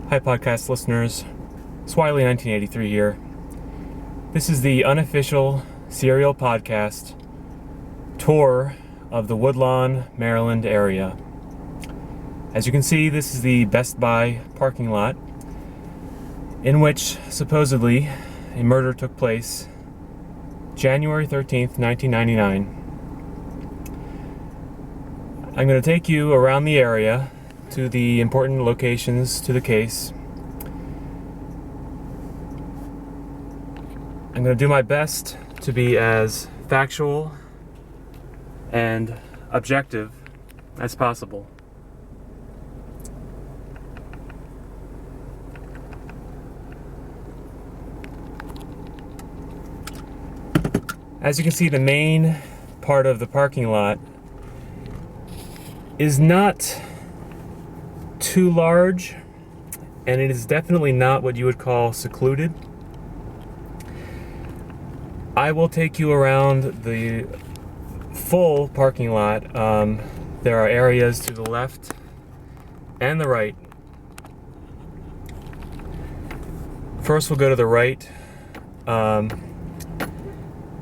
Hi podcast listeners, Swiley 1983 here. This is the unofficial SerialPodcast tour of the Woodlawn, Maryland area. As you can see, this is the Best Buy parking lot in which supposedly a murder took place January 13th, 1999. I'm going to take you around the area to the important locations to the case. I'm going to do my best to be as factual and objective as possible. As you can see, the main part of the parking lot is not too large, and it is definitely not what you would call secluded. I will take you around the full parking lot. There are areas to the left and the right. First, we'll go to the right.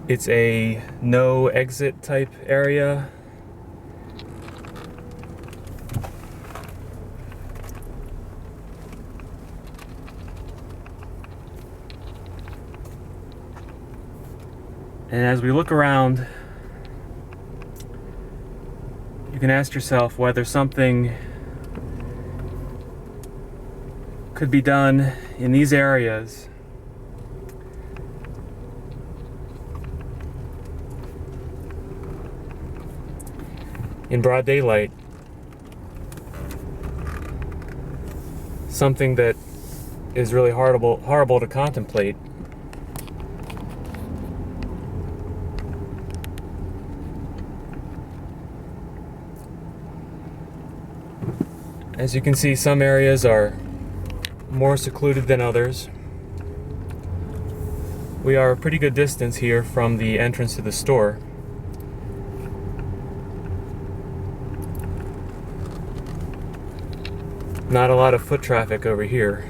It's a no exit type area. And as we look around, you can ask yourself whether something could be done in these areas in broad daylight. Something that is really horrible to contemplate. As you can see, some areas are more secluded than others. We are a pretty good distance here from the entrance to the store. Not a lot of foot traffic over here.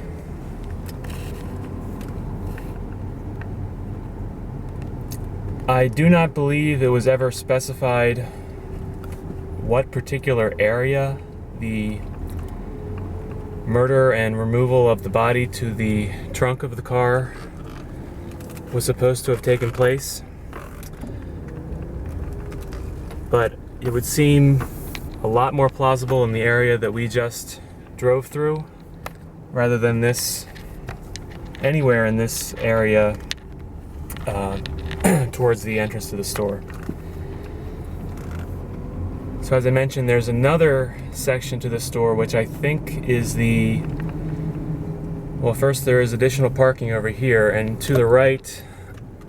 I do not believe it was ever specified what particular area the murder and removal of the body to the trunk of the car was supposed to have taken place, but it would seem a lot more plausible in the area that we just drove through rather than anywhere in this area towards the entrance to the store. So as I mentioned, there's another section to the store which I think is first there is additional parking over here, and to the right,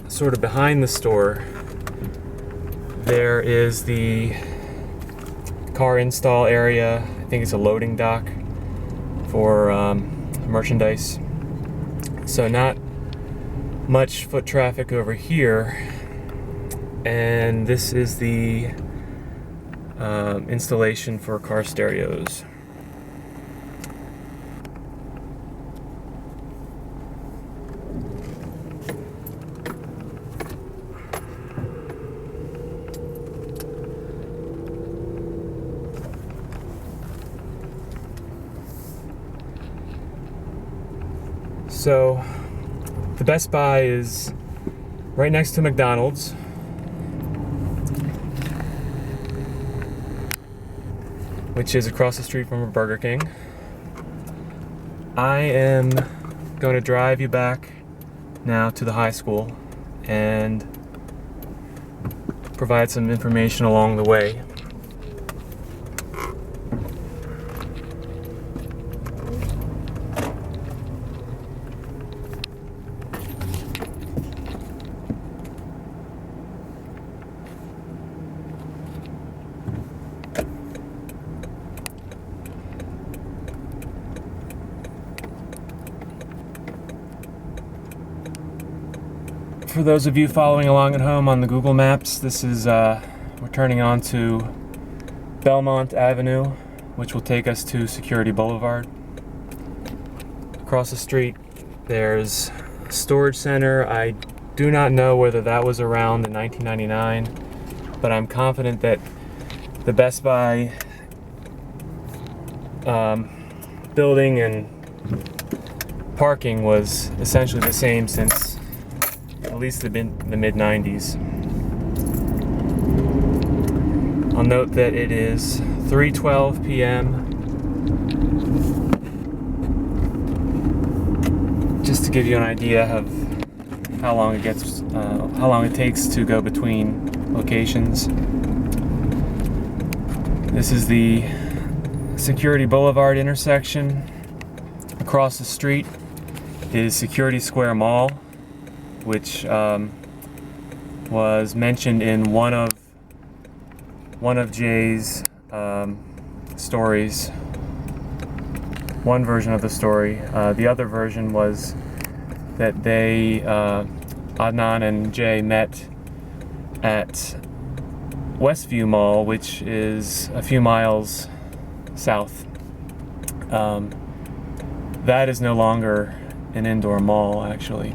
sort of behind the store, there is the car install area. I think it's a loading dock for merchandise. So not much foot traffic over here. And this is the installation for car stereos. So the Best Buy is right next to McDonald's. Which is across the street from a Burger King. I am going to drive you back now to the high school and provide some information along the way. For those of you following along at home on the Google Maps, this is we're turning on to Belmont Avenue, which will take us to Security Boulevard. across the street, there's a storage center. I do not know whether that was around in 1999, but I'm confident that the Best Buy building and parking was essentially the same since at least the mid-90s. I'll note that it is 3:12 p.m. Just to give you an idea of how long it takes to go between locations. This is the Security Boulevard intersection. Across the street is Security Square Mall, which was mentioned in one of Jay's stories. One version of the story. The other version was that Adnan and Jay met at Westview Mall, which is a few miles south. That is no longer an indoor mall, actually.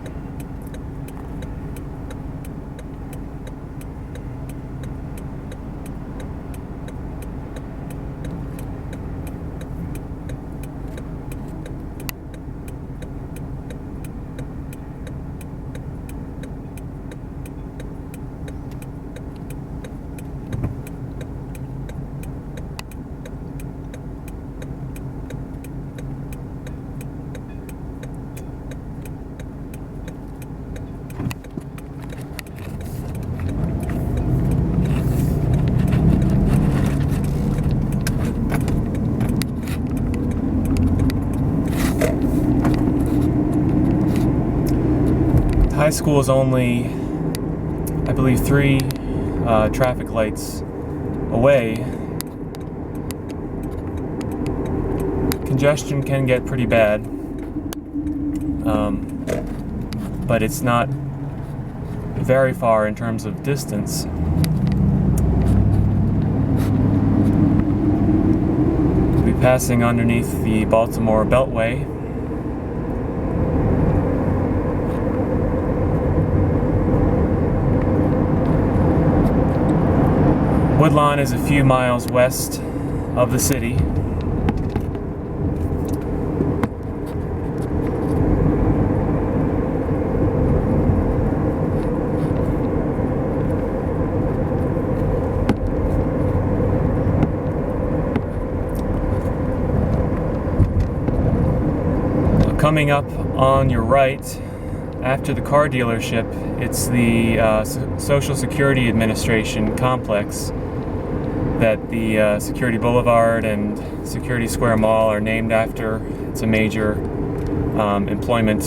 High school is only, I believe, 3 traffic lights away. Congestion can get pretty bad, but it's not very far in terms of distance. We'll be passing underneath the Baltimore Beltway. Woodlawn is a few miles west of the city. Coming up on your right, after the car dealership, it's the Social Security Administration complex that the Security Boulevard and Security Square Mall are named after. It's a major employment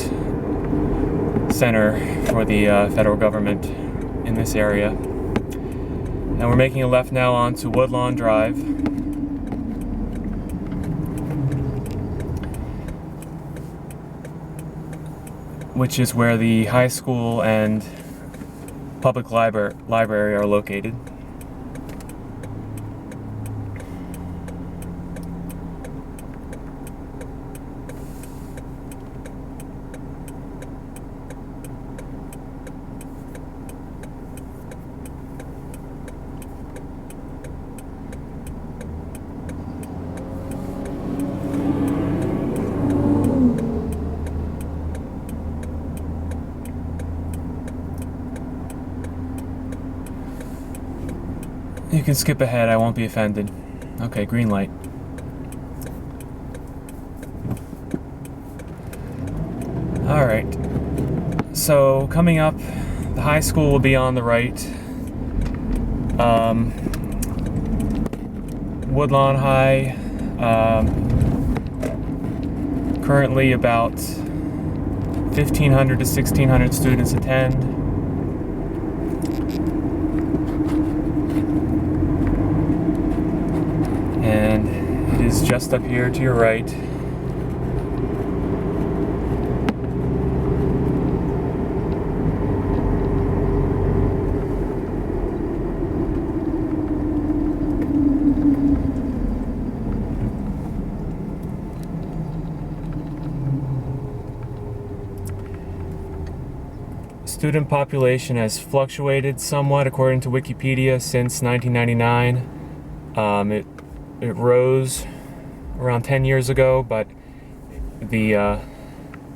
center for the federal government in this area. And we're making a left now onto Woodlawn Drive. Which is where the high school and public library are located. You can skip ahead, I won't be offended. Okay, green light. Alright. So, coming up, the high school will be on the right. Woodlawn High, currently about 1,500 to 1,600 students attend. And it is just up here to your right. student population has fluctuated somewhat according to Wikipedia since 1999. It rose around 10 years ago, but the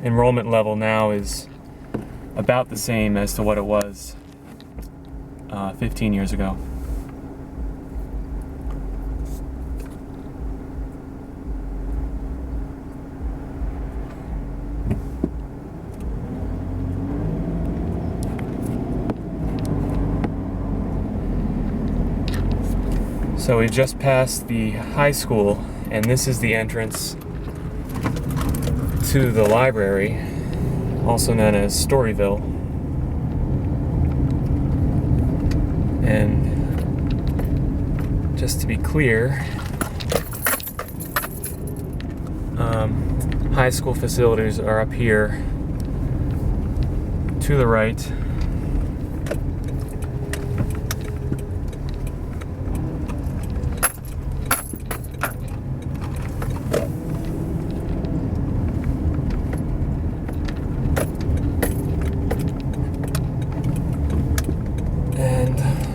enrollment level now is about the same as to what it was 15 years ago. So we've just passed the high school, and this is the entrance to the library, also known as Storyville. And just to be clear, high school facilities are up here to the right.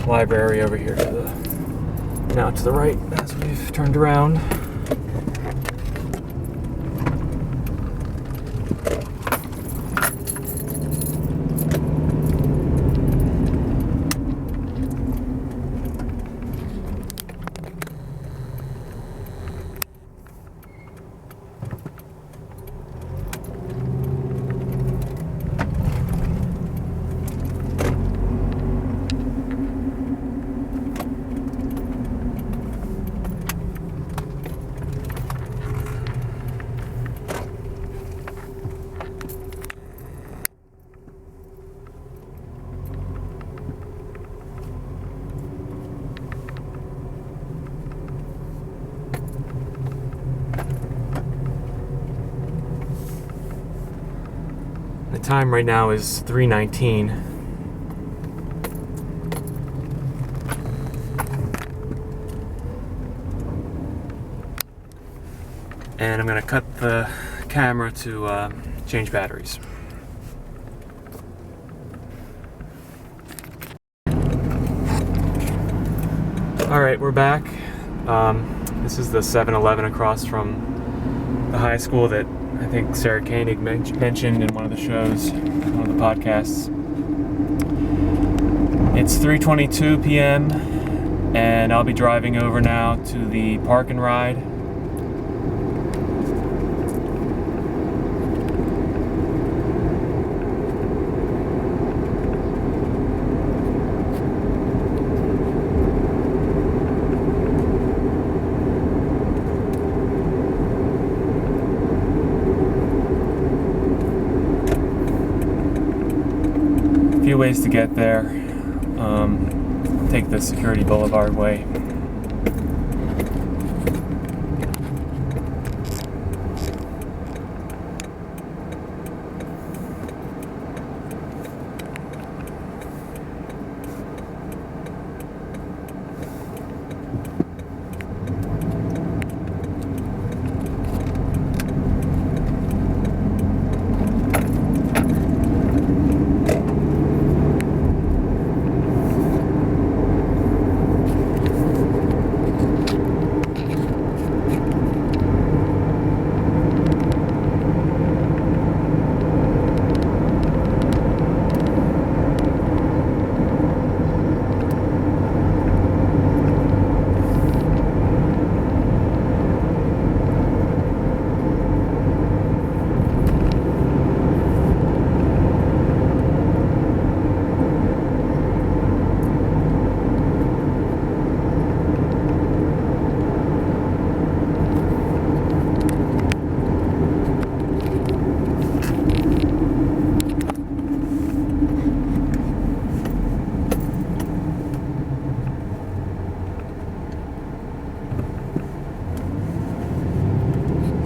Library over here now to the right as we've turned around. The time right now is 3:19. And I'm going to cut the camera to change batteries. Alright, we're back. This is the 7-Eleven across from the high school that I think Sarah Koenig mentioned in one of the shows, one of the podcasts. It's 3:22 p.m. and I'll be driving over now to the park and ride. Few ways to get there. Take the Security Boulevard way.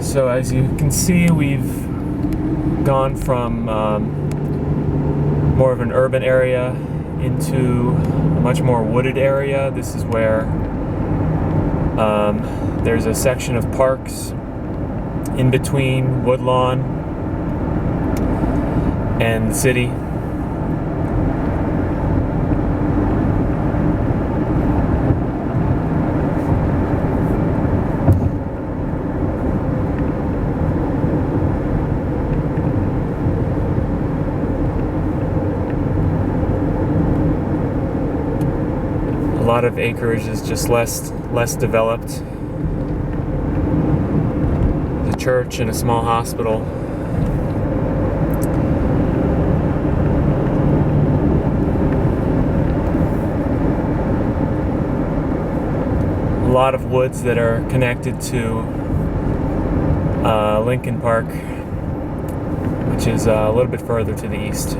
So as you can see, we've gone from more of an urban area into a much more wooded area. This is where there's a section of parks in between Woodlawn and the city. lot of acreage is just less developed. There's a church and a small hospital. A lot of woods that are connected to Leakin Park, which is a little bit further to the east.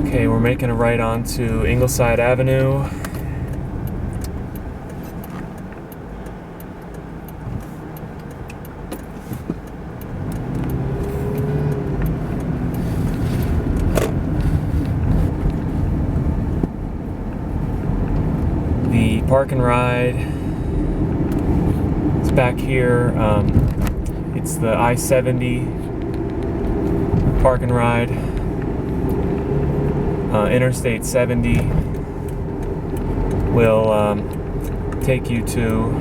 Okay, we're making a right onto Ingleside Avenue. The park and ride is back here. It's the I-70 park and ride. Interstate 70 will take you to,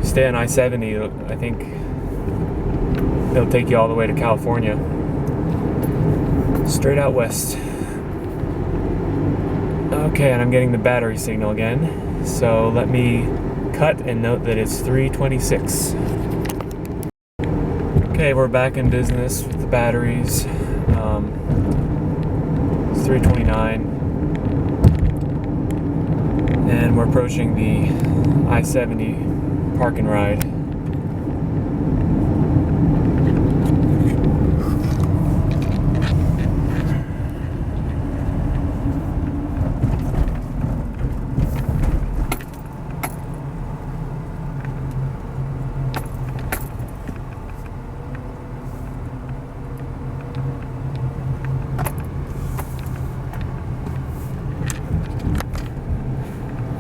stay on I-70, I think it'll take you all the way to California, straight out west. Okay, and I'm getting the battery signal again, so let me cut and note that it's 3:26. Okay, we're back in business with the batteries. 3:29, and we're approaching the I-70 park and ride.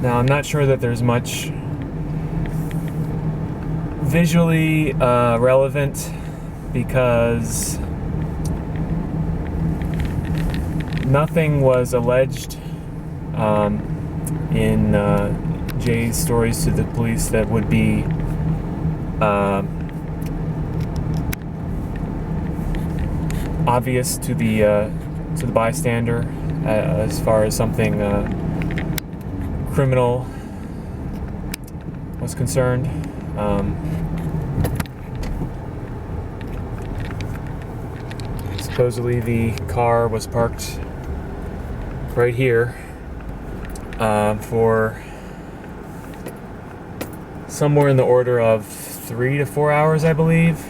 Now, I'm not sure that there's much visually relevant because nothing was alleged in Jay's stories to the police that would be obvious to the bystander as far as something criminal was concerned. Supposedly the car was parked right here for somewhere in the order of 3 to 4 hours, I believe,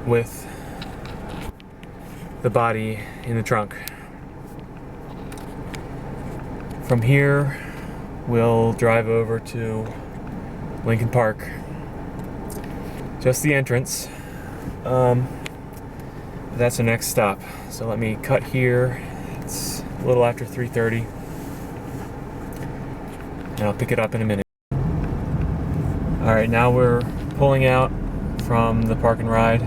with the body in the trunk. From here, we'll drive over to Leakin Park. Just the entrance. That's the next stop. So let me cut here. It's a little after 3:30. And I'll pick it up in a minute. Alright, now we're pulling out from the park and ride.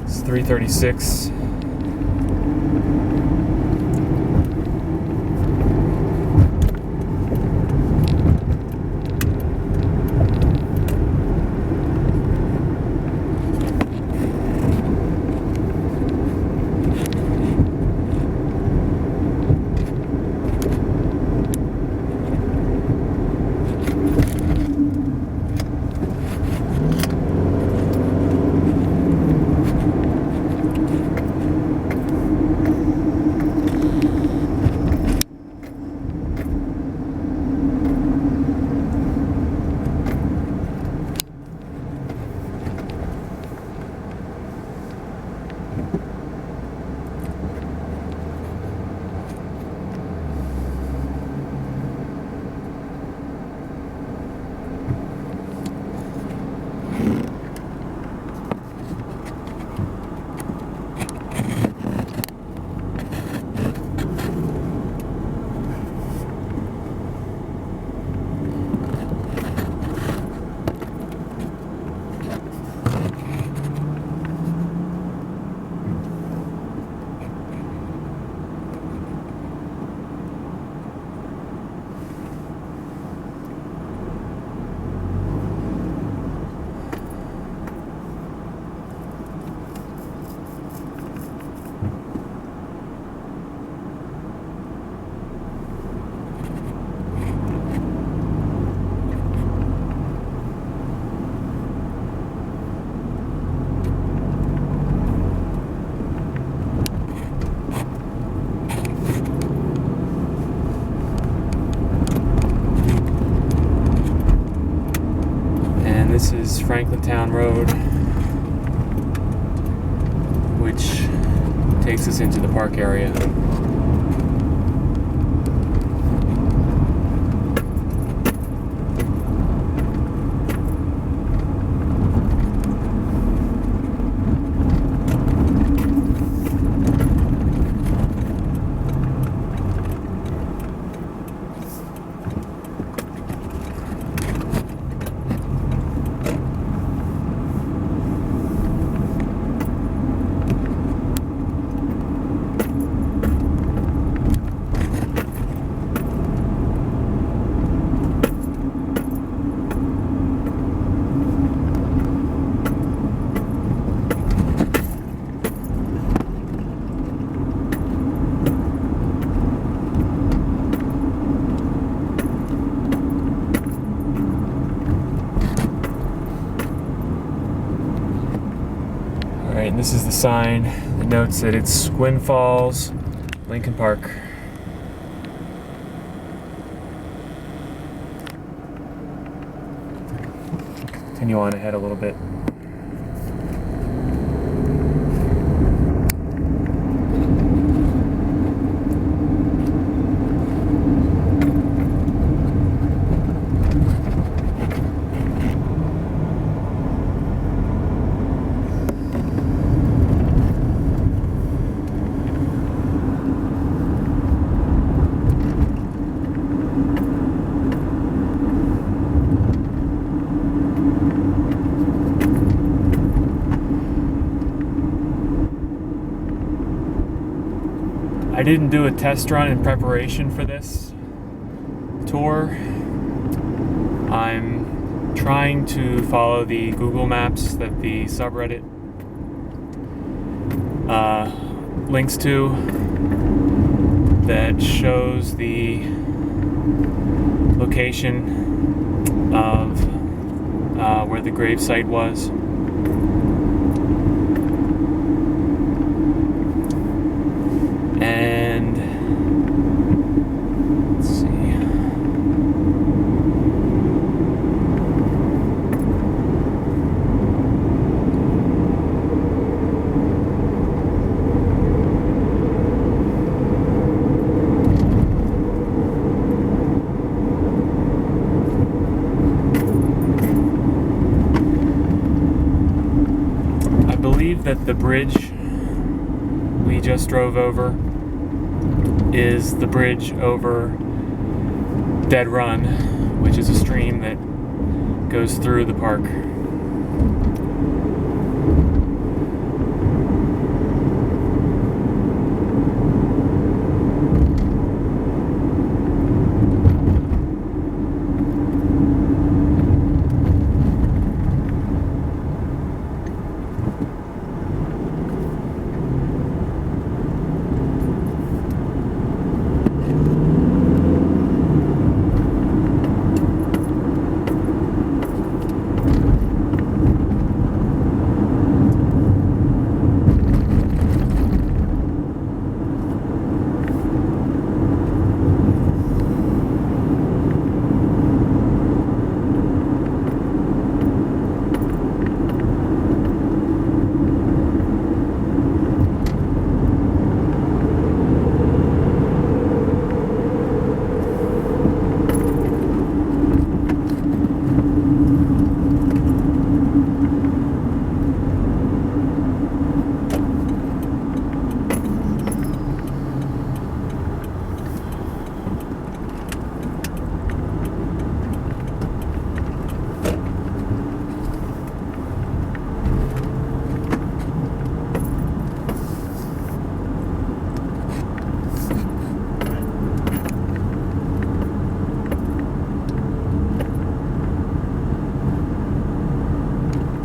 It's 3:36. And this is Franklintown Road, which takes us into the park area. Alright, and this is the sign that notes that it's Gwynn Falls, Leakin Park. Continue on ahead a little bit. I didn't do a test run in preparation for this tour. I'm trying to follow the Google Maps that the subreddit links to that shows the location of where the grave site was. And let's see. I believe that the bridge we just drove over is the bridge over Dead Run, which is a stream that goes through the park.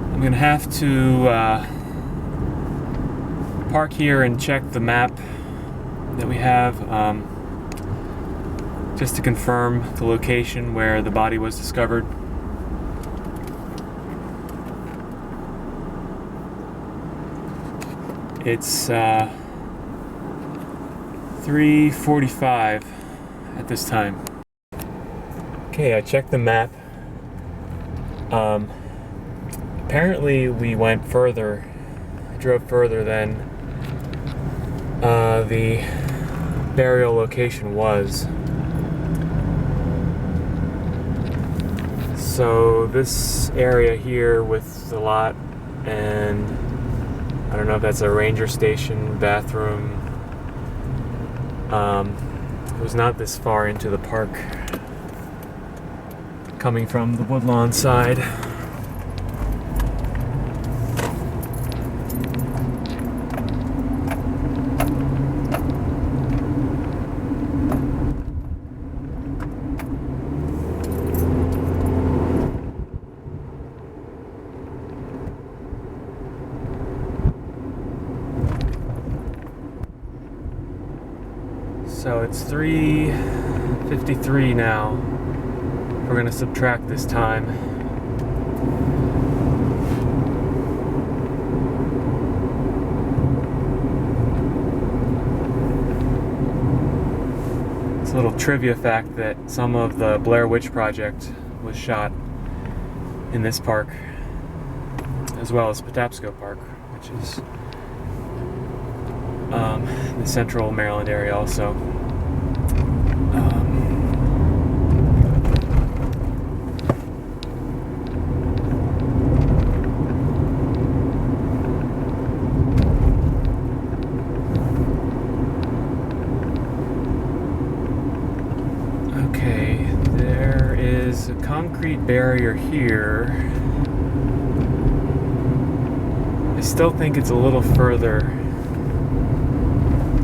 I'm gonna have to park here and check the map that we have, just to confirm the location where the body was discovered. It's 3:45 at this time. Okay, I checked the map. apparently we went further. I drove further than the burial location was. So this area here with the lot, and I don't know if that's a ranger station, bathroom, it was not this far into the park coming from the Woodlawn side. So it's 3:53 now. We're going to subtract this time. It's a little trivia fact that some of the Blair Witch Project was shot in this park, as well as Patapsco Park, which is the central Maryland area also. Okay, there is a concrete barrier here. I still think it's a little further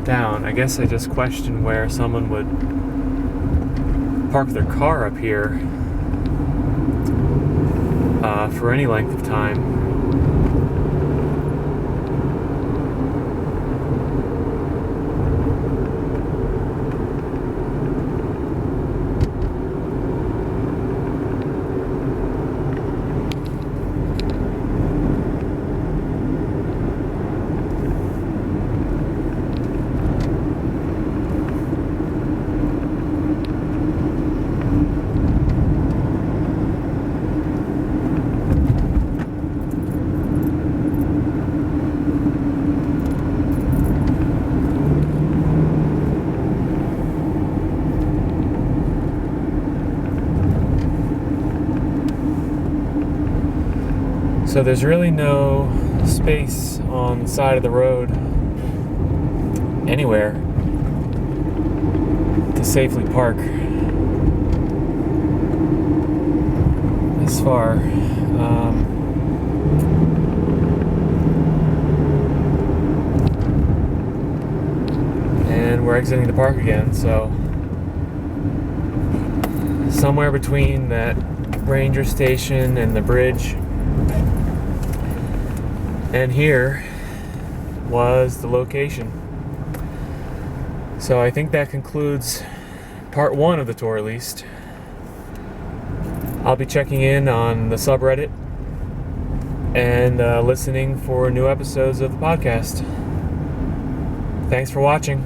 down. I guess I just question where someone would park their car up here for any length of time. So there's really no space on the side of the road anywhere to safely park this far. And we're exiting the park again, so somewhere between that ranger station and the bridge and here was the location. So I think that concludes part one of the tour, at least. I'll be checking in on the subreddit and listening for new episodes of the podcast. Thanks for watching.